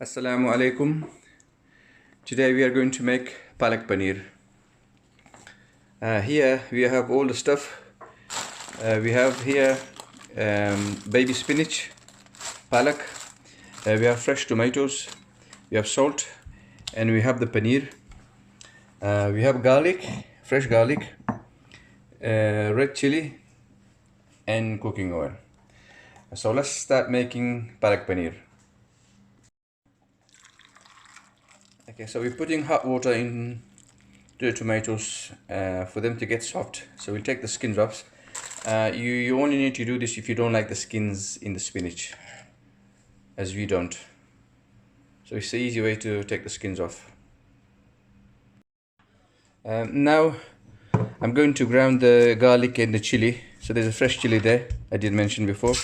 Assalamu alaikum. Today we are going to make palak paneer. Here we have all the stuff. We have here baby spinach, palak. We have fresh tomatoes. We have salt, and we have the paneer. We have garlic, fresh garlic, red chili, and cooking oil. So let's start making palak paneer. Okay, so we're putting hot water in the tomatoes for them to get soft. So we'll take the skins off. You only need to do this if you don't like the skins in the spinach, as we don't. So it's the easy way to take the skins off. Now I'm going to ground the garlic and the chili. So there's a fresh chili there, I did mention before.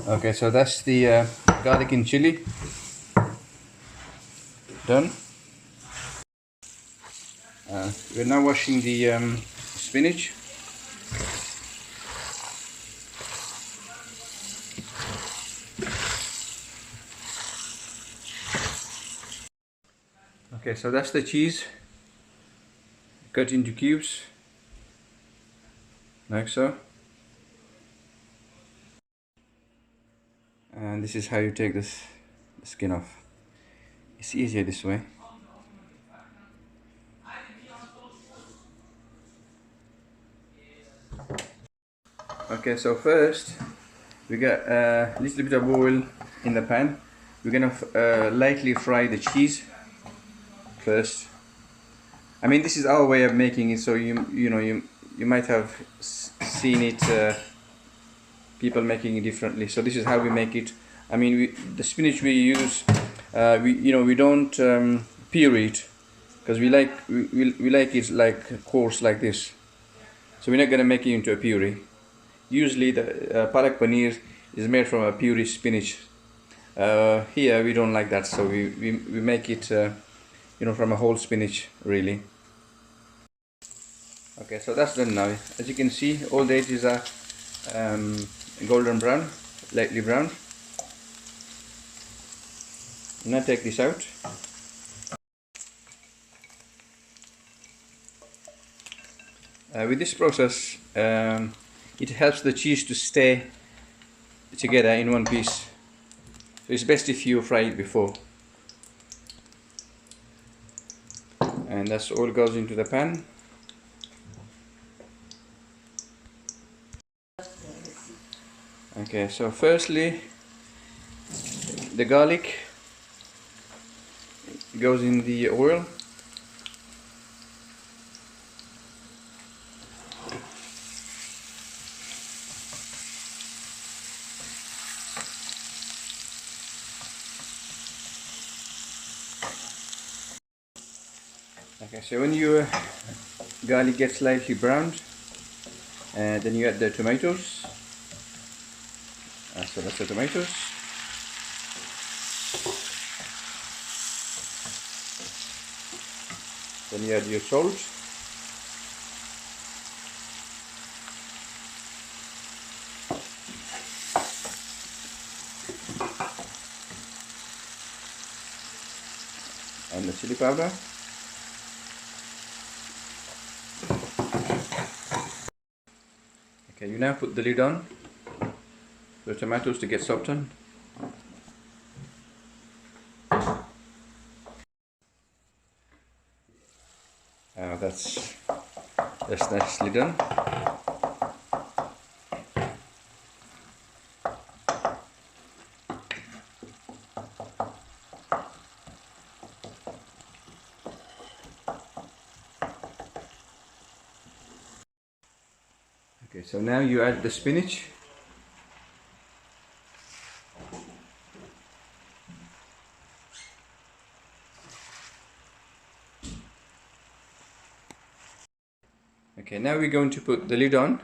Okay, so that's the garlic and chili done. We're now washing the spinach. Okay, so that's the cheese cut into cubes, like so. And this is how you take the skin off. It's easier this way. Okay, so first we got a little bit of oil in the pan. We're gonna lightly fry the cheese first. I mean, this is our way of making it, so you might have seen it people making it differently. So this is how we make it. I mean, the spinach we use, we don't puree it because we like it like coarse like this. So we're not gonna make it into a puree. Usually the palak paneer is made from a puree spinach. Here we don't like that, so we make it from a whole spinach really. Okay, so that's done now. As you can see, all the edges are golden brown, lightly brown. Now take this out. With this process, it helps the cheese to stay together in one piece. So it's best if you fry it before. And that's all goes into the pan. Okay, so firstly, the garlic goes in the oil. Okay, so when your garlic gets slightly browned, then you add the tomatoes. So that's the tomatoes. Then you add your salt. And the chili powder. Okay, you now put the lid on for the tomatoes to get softened. That's nicely done. Okay, so now you add the spinach. Okay, now we're going to put the lid on.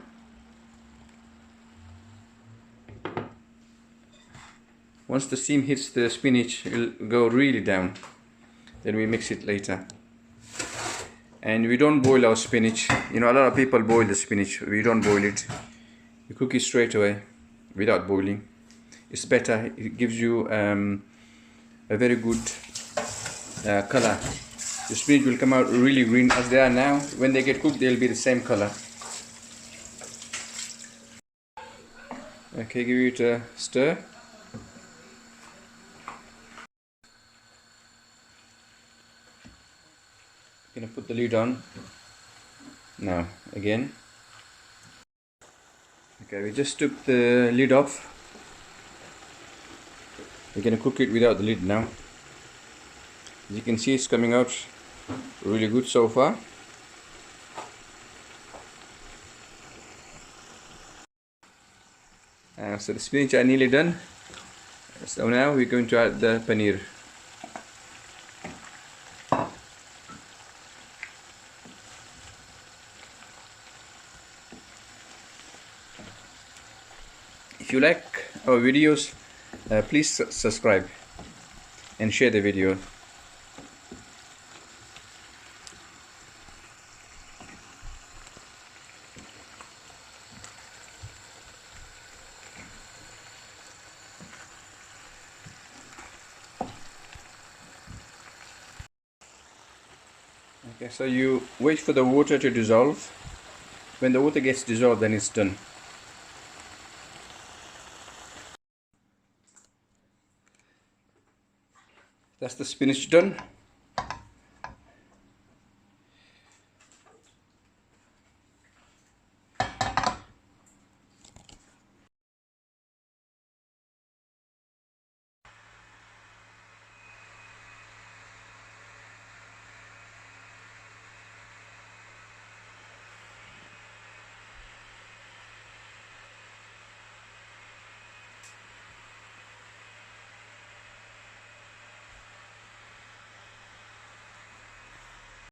Once the steam hits the spinach, it'll go really down. Then we mix it later. And we don't boil our spinach. You know, a lot of people boil the spinach. We don't boil it. You cook it straight away without boiling. It's better. It gives you a very good color. The spinach will come out really green as they are now. When they get cooked, they'll be the same color. Okay, give it a stir. Gonna put the lid on. Now again. Okay, we just took the lid off. We're gonna cook it without the lid now. As you can see, it's coming out really good so far. So the spinach are nearly done. So now we're going to add the paneer. If you like our videos, please subscribe and share the video. Okay, so you wait for the water to dissolve. When the water gets dissolved, then it's done. That's the spinach done.